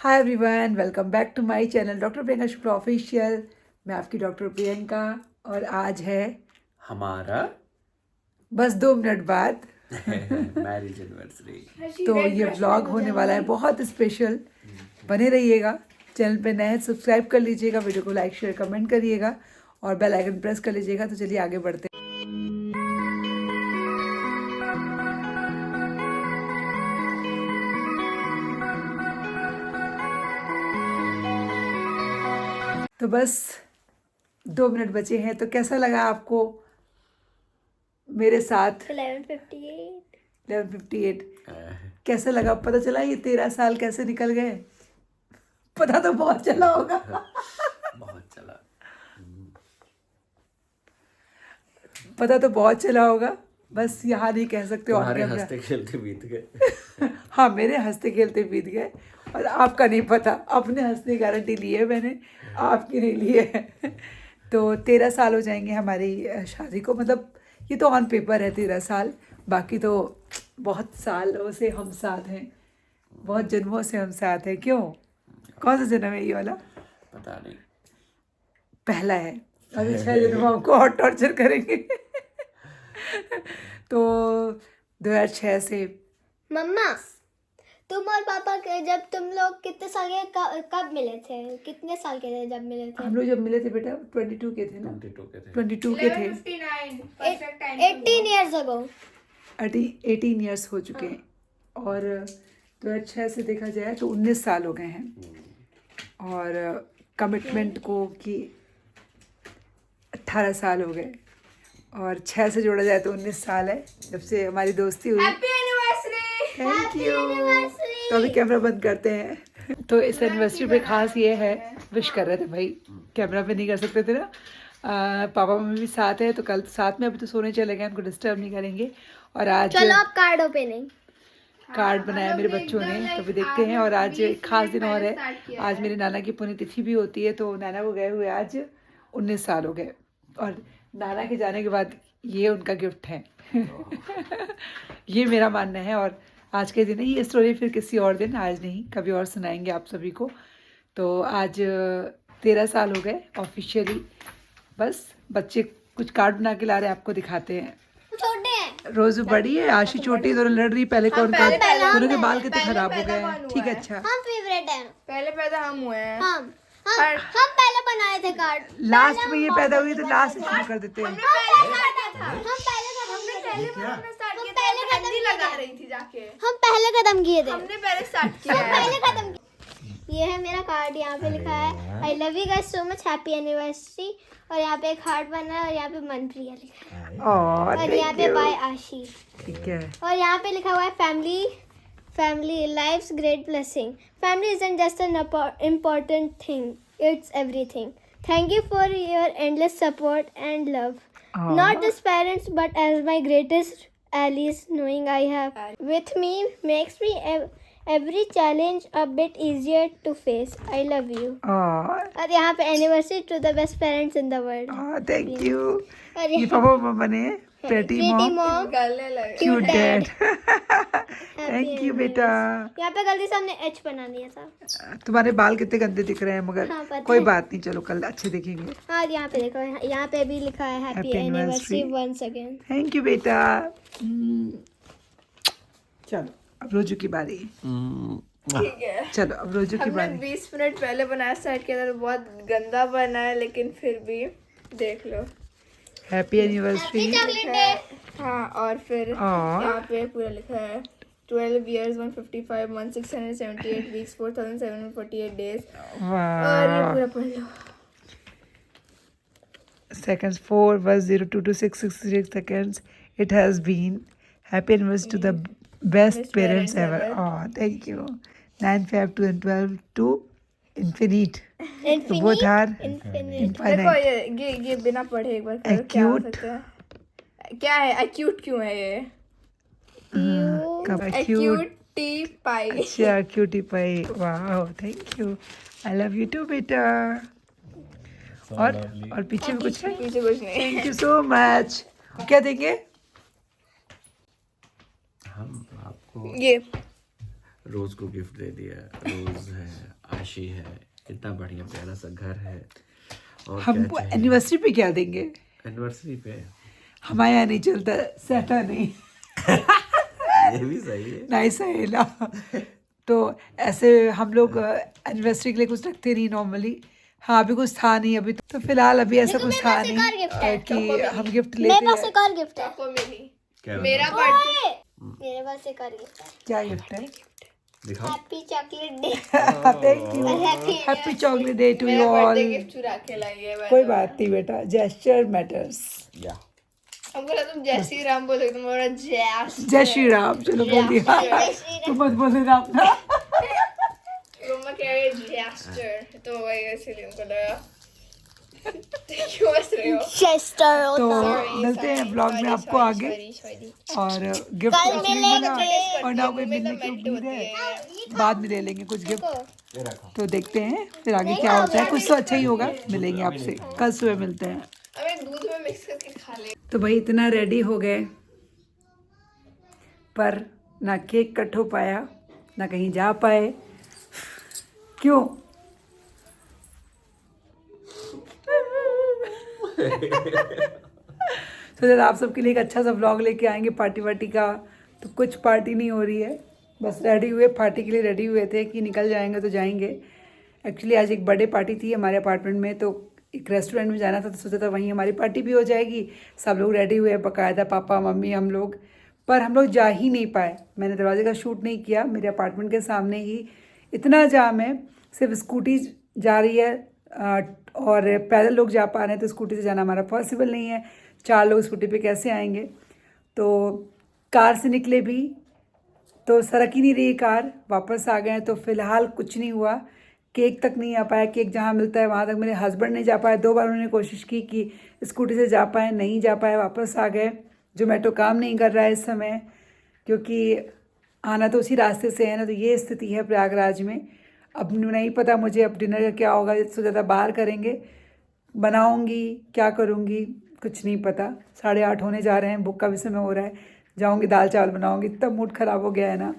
Hi everyone, welcome back to my channel doctor Priyanka Shukla official. मैं आपकी doctor Priyanka और आज है हमारा बस 2 मिनट बाद मैरिज एनिवर्सरी। तो ये व्लॉग होने वाला है बहुत स्पेशल। बने रहिएगा, चैनल पे नए सब्सक्राइब कर लीजिएगा, वीडियो को लाइक शेयर कमेंट करिएगा और बेल आइकन प्रेस कर लीजिएगा। तो चलिए आगे बढ़ते हैं। तो बस 2 मिनट बचे हैं, तो कैसा लगा आपको मेरे साथ 11:58 कैसा लगा? पता चला ये 13 साल कैसे निकल गए? पता तो बहुत चला होगा। बहुत चला। पता तो बहुत चला होगा, बस यहाँ नहीं कह सकते। और तुम्हारे कैमरा हंसते खेलते बीत गए। हाँ, मेरे हंसते खेलते बीत गए और आपका नहीं पता। अपने हंसने की गारंटी ली है मैंने, आपकी नहीं ली है। तो 13 साल हो जाएंगे हमारी शादी को। मतलब ये तो ऑन पेपर है 13 साल, बाकी तो बहुत सालों से हम साथ हैं, बहुत जन्मों से हम साथ हैं। क्यों, कौन सा जन्म है ये वाला? पता नहीं, पहला है। अभी 6 जन्म हमको और टॉर्चर करेंगे। तो 2006 से मम्मा, तुम और पापा के जब तुम लोग कितने साल के कब मिले थे? कितने साल के थे जब मिले थे? हम लोग जब मिले थे बेटा 22 के थे ना। 22 के थे। 22 के थे। 18 years ago। 18 ईयर्स हो चुके हैं और 2006 से देखा जाए तो 19 साल हो गए हैं। और कमिटमेंट को कि 18 साल हो गए और 6 से जोड़ा जाए तो 19 साल है जब से हमारी दोस्ती हुई। Happy anniversary. Thank you. तो अभी कैमरा बंद करते हैं। तो इस एनिवर्सरी पे खास ये है, विश कर रहे थे भाई, कैमरा पे नहीं कर सकते थे ना। पापा मम्मी भी साथ है तो कल साथ में, अभी तो सोने चले गए, उनको डिस्टर्ब नहीं करेंगे। और आज चलो अब कार्ड ओपनिंग। कार्ड बनाया मेरे बच्चों ने, तो भी देखते हैं। और आज एक खास दिन और है, आज मेरे नाना की पुण्यतिथि भी होती है। तो नाना को गए हुए आज 19 साल हो गए और नाना के जाने के बाद ये उनका गिफ्ट है। ये मेरा मानना है। और आज के दिन है ये स्टोरी, फिर किसी और दिन, आज नहीं, कभी और सुनाएंगे आप सभी को। तो आज 13 साल हो गए ऑफिशियली। बस बच्चे कुछ कार्ड बना के ला रहे हैं, आपको दिखाते हैं। छोटे हैं। रोज बड़ी है, आशी छोटी, दोनों लड़ रही। पहले कौन कौन, दोनों के बाल कितने खराब हो गए हैं। ठीक है, अच्छा। हम फेवरेट हैं। पहले पैदा हम हुए हैं। हम पहले बनाए थे कार्ड। लास्ट में ये पैदा हुई तो लास्ट से शुरू कर देते हैं। हम पहले मेहंदी लगा रही थी जाके। हम पहले कदम किए थे। हमने पहले स्टार्ट किया हम है। पहले कदम किए। ये है मेरा कार्ड, यहाँ पे लिखा है I love you guys so much, happy anniversary. और यहाँ पे एक हार्ट बना है और यहाँ पे मनप्रिया लिखा है और यहाँ पे बाय आशी। ठीक है। और यहाँ पे लिखा हुआ है family life's great blessing. Family isn't just an important thing, it's everything. Thank you for your endless support and love. Not just parents but as my greatest allies, knowing I have with me makes me every challenge a bit easier to face. I love you. और यहाँ पे anniversary to the best parents in the world. Thank you. और ये पापा मम्मा ने pretty Pretty mom, mom, गले लगे। Cute dad. happy thank you बेटा। यहाँ पे गलती से हमने H बना दिया था। तुम्हारे बाल कितने गंदे दिख रहे हैं, मगर हाँ, पता कोई है। बात नहीं, चलो कल अच्छे दिखेंगे। और यहाँ पे देखो, यहाँ पे भी लिखा है happy Happy anniversary anniversary. Once again. Thank you बेटा। चलो अब रोजू की बारी। ठीक है। चलो अब रोजू की हमने बारी। 20 मिनट पहले बनाया स्टार्ट किया था, तो बहुत गंदा बना है, लेकिन फिर भी देख लो। Happy anniversary. Chocolate day. हाँ, और फिर और यहाँ पे पूरा लिखा है 12 years 155 months 678 weeks 4748 days। और ये वाह। पूरा पढ़ लो। Seconds 4 was 0.22666 seconds. It has been. Happy anniversary to the best parents ever. Oh, thank you. 9, 5, 2 and 12 to infinite. So both are Infinite। देखो infinite. ये बिना पढ़े एक बार करो, क्या हो सकता है? क्या है एक्यूट? क्यों है ये कब cute? एक्यूटी पाई? अच्छा, cutie pie. Wow, thank you. I love you too, बेटा। और पीछे भी कुछ है? पीछे कुछ नहीं। Thank you so much. क्या देंगे? हम आपको ये रोज को गिफ्ट दे दिया। रोज है आशी है, कितना बढ़िया प्यारा सा घर है। और हम क्या चाहिए एनिवर्सरी पे क्या देंगे? एनिवर्सरी पे? हमारे यहाँ नहीं चलता, सहता नहीं। ये भी सही है। नाइस है ना। तो ऐसे हम लोग एनिवर्सरी के लिए कुछ रखते नहीं नॉर्मली। हाँ अभी कुछ था नहीं अभी, तो फिलहाल अभी ऐसा कुछ था नहीं कि हम गिफ्ट मेरे लेते पास हैं। एक और गिफ्ट है। पापा मेरी क्या मेरा बताओ? बर्थडे मेरे पास एक और गिफ्ट है। क्या गिफ्ट है? दिखाओ। Happy chocolate day. Thank you, happy chocolate day to you मेरा ऑल। बर्थडे गिफ्ट चुरा के लाई है। कोई बात नहीं बेटा, जेस्चर मैटर्स। या हम बोला तुम जय श्री राम बोले, तुम बोला जय श्री राम। चलो बोल दिया, तुम मत बोले राम ना। मम्मा कह रही है जेस्टर, तो वही इसलिए उनको लगा। क्यों हंस रहे हो? चेस्टर तो होता। मिलते हैं ब्लॉग में आपको आगे, और गिफ्ट कल कुछ नहीं मिला मिलेंगे। और ना कोई मिलने की उम्मीद है। बाद में ले लेंगे कुछ गिफ्ट, ये रखो। तो देखते हैं फिर आगे क्या होता है। कुछ तो अच्छा ही होगा। मिलेंगे आपसे कल सुबह, मिलते हैं। हमें दूध में मिक्स करके खा ले। तो भाई इतना रेडी हो गए, पर ना केक कट हो पाया, ना कहीं जा पाए। क्यों? सोचा आप सबके लिए एक अच्छा सा व्लॉग लेके आएंगे पार्टी वार्टी का, तो कुछ पार्टी नहीं हो रही है। बस रेडी हुए, पार्टी के लिए रेडी हुए थे कि निकल जाएंगे तो जाएंगे। एक्चुअली आज एक बर्थडे पार्टी थी हमारे अपार्टमेंट में, तो एक रेस्टोरेंट में जाना था, तो सोचा था वहीं हमारी पार्टी भी हो जाएगी। सब लोग रेडी हुए, बकायदा पापा मम्मी हम लोग, पर हम लोग जा ही नहीं पाए। मैंने दरवाजे का शूट नहीं किया। मेरे अपार्टमेंट के सामने ही इतना जाम है, सिर्फ स्कूटी जा रही है और पैदल लोग जा पा रहे हैं, तो स्कूटी से जाना हमारा पॉसिबल नहीं है। 4 लोग स्कूटी पे कैसे आएंगे? तो कार से निकले भी तो सरक ही नहीं रही कार, वापस आ गए। तो फ़िलहाल कुछ नहीं हुआ, केक तक नहीं आ पाया। केक जहाँ मिलता है वहाँ तक मेरे हस्बैंड नहीं जा पाए। 2 बार उन्होंने कोशिश की कि स्कूटी से जा पाए, नहीं जा पाए, वापस आ गए। जोमेटो काम नहीं कर रहा है इस समय, क्योंकि आना तो उसी रास्ते से है ना। तो ये स्थिति है प्रयागराज में। अब नहीं पता मुझे अब डिनर का क्या होगा। इससे ज़्यादा बाहर करेंगे, बनाऊंगी क्या करूंगी कुछ नहीं पता। 8:30 होने जा रहे हैं, भूख का भी समय हो रहा है। जाऊंगी दाल चावल बनाऊंगी। इतना मूड ख़राब हो गया है ना,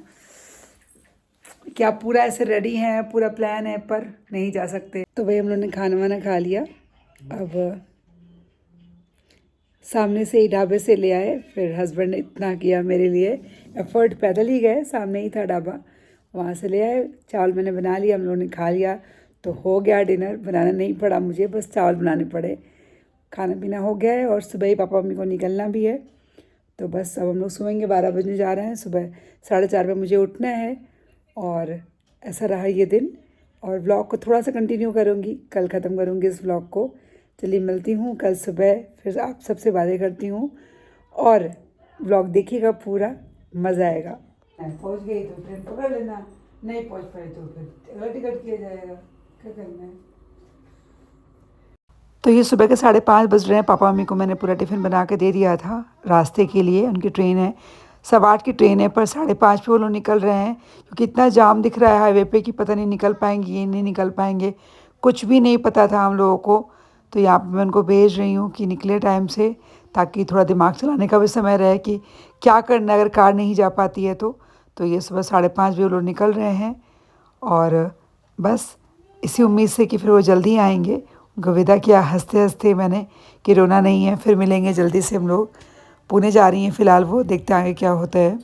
क्या पूरा ऐसे रेडी हैं, पूरा प्लान है, पर नहीं जा सकते। तो भाई हम लोगों ने खाना वाना खा लिया। अब सामने से ही ढाबे से ले आए, फिर हस्बैंड ने इतना किया मेरे लिए एफर्ट, पैदल ही गए, सामने ही था ढाबा, वहाँ से ले आए। चावल मैंने बना लिया, हम लोगों ने खा लिया, तो हो गया डिनर। बनाना नहीं पड़ा मुझे, बस चावल बनाने पड़े। खाना पीना हो गया है, और सुबह ही पापा मम्मी को निकलना भी है। तो बस अब हम लोग सोएंगे, 12 बजने जा रहे हैं। सुबह 4:30 पे मुझे उठना है, और ऐसा रहा ये दिन। और व्लॉग को थोड़ा सा कंटिन्यू करूँगी, कल ख़त्म करूँगी इस व्लॉग को। चलिए मिलती हूँ कल सुबह, फिर आप सबसे बातें करती हूँ, और व्लॉग देखिएगा पूरा, मज़ा आएगा। पहुँच गई तो ट्रेन पकड़ लेना, नहीं पहुँच पाए तो फिर अगला टिकट किया जाएगा, क्या करना है। तो ये सुबह के 5:30 बज रहे हैं। पापा मम्मी को मैंने पूरा टिफ़िन बना के दे दिया था रास्ते के लिए। उनकी ट्रेन है 8:15 की ट्रेन है, पर 5:30 पे वो लोग निकल रहे हैं, क्योंकि इतना जाम दिख रहा है हाईवे पे कि पता नहीं निकल पाएंगे ये नहीं निकल पाएंगे। कुछ भी नहीं पता था हम लोगों को। तो यहाँ पे मैं उनको भेज रही हूँ कि निकले टाइम से, ताकि थोड़ा दिमाग चलाने का भी समय रहे कि क्या करना है अगर कार नहीं जा पाती है तो। ये सुबह 5:30 बजे वो लोग निकल रहे हैं, और बस इसी उम्मीद से कि फिर वो जल्दी आएंगे। उनको विदा किया हंसते हंसते मैंने कि रोना नहीं है, फिर मिलेंगे जल्दी से। हम लोग पुणे जा रही हैं फ़िलहाल, वो देखते आगे क्या होता है।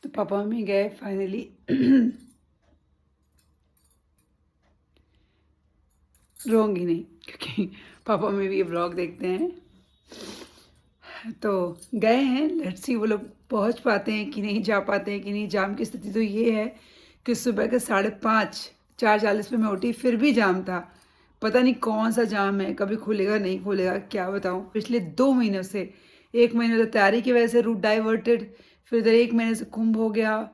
तो पापा मम्मी गए फाइनली। रोऊंगी नहीं, क्योंकि पापा मम्मी भी ये ब्लॉग देखते हैं। तो गए हैं, लेट्स सी वो लोग पहुंच पाते हैं कि नहीं, जा पाते हैं कि नहीं। जाम की स्थिति तो ये है कि सुबह के 5:30, 4:40 पे मैं उठी, फिर भी जाम था। पता नहीं कौन सा जाम है, कभी खुलेगा नहीं खुलेगा, क्या बताऊं। पिछले 2 महीनों से, 1 महीने तो तैयारी की वजह से रूट डाइवर्टेड, फिर इधर 1 महीने से कुंभ हो गया।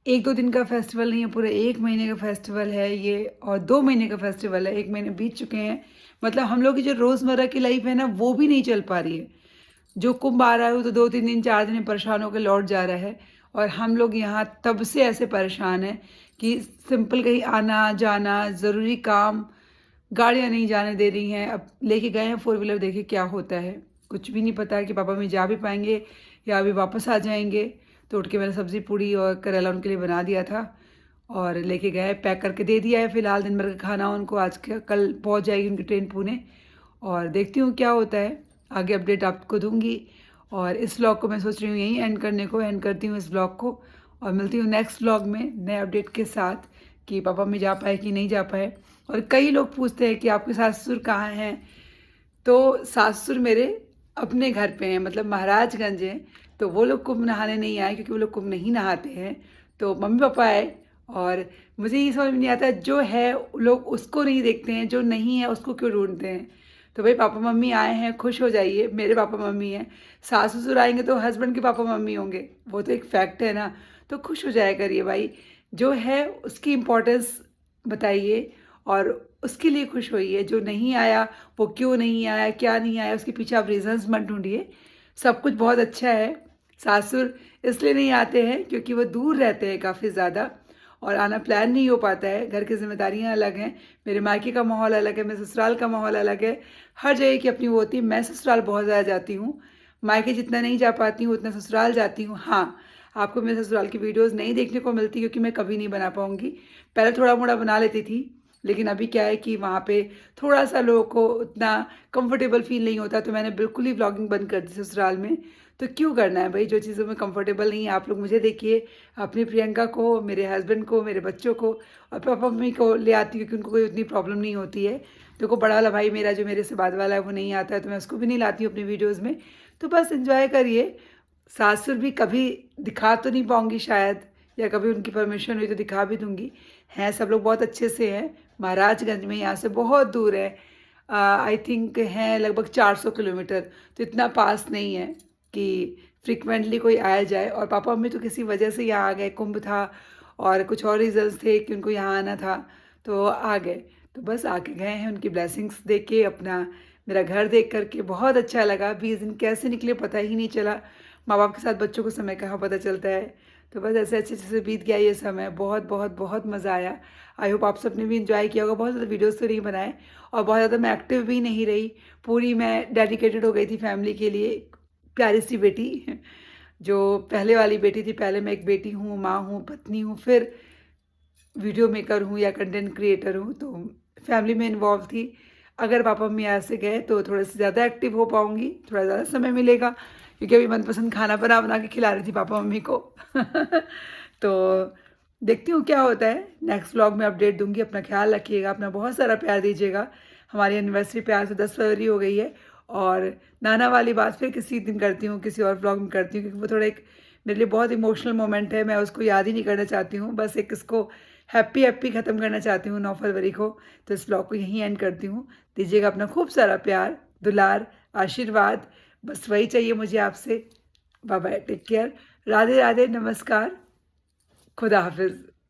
1-2 दिन का फेस्टिवल नहीं है, पूरे 1 महीने का फेस्टिवल है ये, और 2 महीने का फेस्टिवल है। 1 महीने बीत चुके हैं। मतलब हम लोग की जो रोज़मर्रा की लाइफ है ना, वो भी नहीं चल पा रही है। जो कुंभ आ रहा है वो तो 2-3 दिन 4 दिन में परेशान होकर लौट जा रहा है, और हम लोग यहाँ तब से ऐसे परेशान हैं कि सिंपल कहीं आना जाना, ज़रूरी काम, गाड़ियाँ नहीं जाने दे रही हैं। अब लेके गए हैं 4 व्हीलर, देखिए क्या होता है। कुछ भी नहीं पता कि पापा मम्मी जा भी पाएंगे या अभी वापस आ जाएंगे। तो उठ के मैंने सब्ज़ी पूड़ी और करेला उनके लिए बना दिया था, और लेके गए, पैक करके दे दिया है फ़िलहाल दिन भर का खाना उनको। आज कल पहुंच जाएगी उनकी ट्रेन पुणे, और देखती हूँ क्या होता है, आगे अपडेट आपको दूंगी। और इस व्लॉग को मैं सोच रही हूँ यहीं एंड करती हूँ इस व्लॉग को, और मिलती हूँ नेक्स्ट व्लॉग में नए अपडेट के साथ कि पापा मम्मी जा पाए कि नहीं जा पाए। और कई लोग पूछते हैं कि आपके सास ससुर कहाँ हैं, तो सास ससुर मेरे अपने घर पे हैं, मतलब महाराजगंज हैं। तो वो लोग कुंभ नहाने नहीं आए क्योंकि वो लोग कुंभ नहीं नहाते हैं, तो मम्मी पापा आए। और मुझे ये समझ में नहीं आता, जो है लोग उसको नहीं देखते हैं, जो नहीं है उसको क्यों ढूंढते हैं। तो भाई पापा मम्मी आए हैं, खुश हो जाइए, मेरे पापा मम्मी हैं। सास ससुर आएंगे तो हस्बैंड के पापा मम्मी होंगे, वो तो एक फैक्ट है ना। तो खुश हो जाया करिए भाई, जो है उसकी इम्पोर्टेंस बताइए और उसके लिए खुश होइए। जो नहीं आया वो क्यों नहीं आया, क्या नहीं आया, उसके पीछे आप रीजंस मत ढूंढिए। सब कुछ बहुत अच्छा है। सासुर इसलिए नहीं आते हैं क्योंकि वो दूर रहते हैं काफ़ी ज़्यादा, और आना प्लान नहीं हो पाता है। घर की जिम्मेदारियां अलग हैं, मेरे मायके का माहौल अलग है, मेरे ससुराल का माहौल अलग है। हर जगह की अपनी वो होती है। मैं ससुराल बहुत ज़्यादा जाती हूँ, मायके जितना नहीं जा पाती हूँ उतना ससुराल जाती हूँ। हाँ, आपको मेरे ससुराल की वीडियोस नहीं देखने को मिलती क्योंकि मैं कभी नहीं बना पाऊँगी। पहले थोड़ा मोड़ा बना लेती थी, लेकिन अभी क्या है कि वहाँ पे थोड़ा सा लोगों को उतना कंफर्टेबल फील नहीं होता, तो मैंने बिल्कुल ही व्लॉगिंग बंद कर दी ससुराल में। तो क्यों करना है भाई, जो चीज़ों में कंफर्टेबल नहीं है। आप लोग मुझे देखिए, अपनी प्रियंका को, मेरे हस्बैंड को, मेरे बच्चों को और पापा मम्मी को ले आती हूँ क्योंकि उनको कोई उतनी प्रॉब्लम नहीं होती है। देखो बड़ा वाला भाई मेरा जो मेरे से बाद वाला है वो नहीं आता है, तो मैं उसको भी नहीं लाती हूँ अपनी वीडियोज़ में। तो बस एंजॉय करिए। सासुर भी कभी दिखा तो नहीं पाऊँगी शायद, या कभी उनकी परमिशन हुई तो दिखा भी दूँगी। हैं सब लोग बहुत अच्छे से हैं, महाराजगंज में, यहाँ से बहुत दूर है। आई थिंक हैं लगभग 400 किलोमीटर, तो इतना पास नहीं है कि फ्रिक्वेंटली कोई आया जाए। और पापा मम्मी तो किसी वजह से यहाँ आ गए, कुंभ था और कुछ और रीजंस थे कि उनको यहाँ आना था, तो आ गए। तो बस आके गए हैं, उनकी ब्लेसिंग्स देख के, अपना मेरा घर देख करके बहुत अच्छा लगा। 20 दिन कैसे निकले पता ही नहीं चला। माँ बाप के साथ बच्चों को समय कहाँ पता चलता है। तो बस ऐसे अच्छे से बीत गया ये समय, बहुत बहुत बहुत मज़ा आया। आई होप आप सबने भी इंजॉय किया होगा। बहुत ज़्यादा वीडियोस तो नहीं बनाए और बहुत ज़्यादा मैं एक्टिव भी नहीं रही, पूरी मैं डेडिकेटेड हो गई थी फैमिली के लिए। प्यारी सी बेटी, जो पहले वाली बेटी थी, पहले मैं एक बेटी हूँ, माँ हूँ, पत्नी हूँ, फिर वीडियो मेकर हूँ या कंटेंट क्रिएटर हूँ, तो फैमिली में इन्वॉल्व थी। अगर पापा मम्मी यहाँ से गए तो थोड़ा सा ज़्यादा एक्टिव हो पाऊँगी, थोड़ा ज़्यादा समय मिलेगा, क्योंकि अभी मनपसंद खाना बना बना के खिला रही थी पापा मम्मी को। तो देखती हूँ क्या होता है। नेक्स्ट व्लॉग में अपडेट दूंगी। अपना ख्याल रखिएगा, अपना बहुत सारा प्यार दीजिएगा। हमारी एनिवर्सरी पे आज से 10 फरवरी हो गई है, और नाना वाली बात फिर किसी दिन करती हूँ, किसी और व्लॉग में करती हूँ, क्योंकि वो थोड़ा एक मेरे लिए बहुत इमोशनल मोमेंट है। मैं उसको याद ही नहीं करना चाहती हूँ, बस एक इसको हैप्पी हैप्पी ख़त्म करना चाहती हूँ 9 फरवरी को। तो इस व्लॉग को यहीं एंड करती हूँ। दीजिएगा अपना खूब सारा प्यार, दुलार, आशीर्वाद, बस वही चाहिए मुझे आपसे। Bye bye, take care, Radhe Radhe, नमस्कार, खुदा हाफिज़।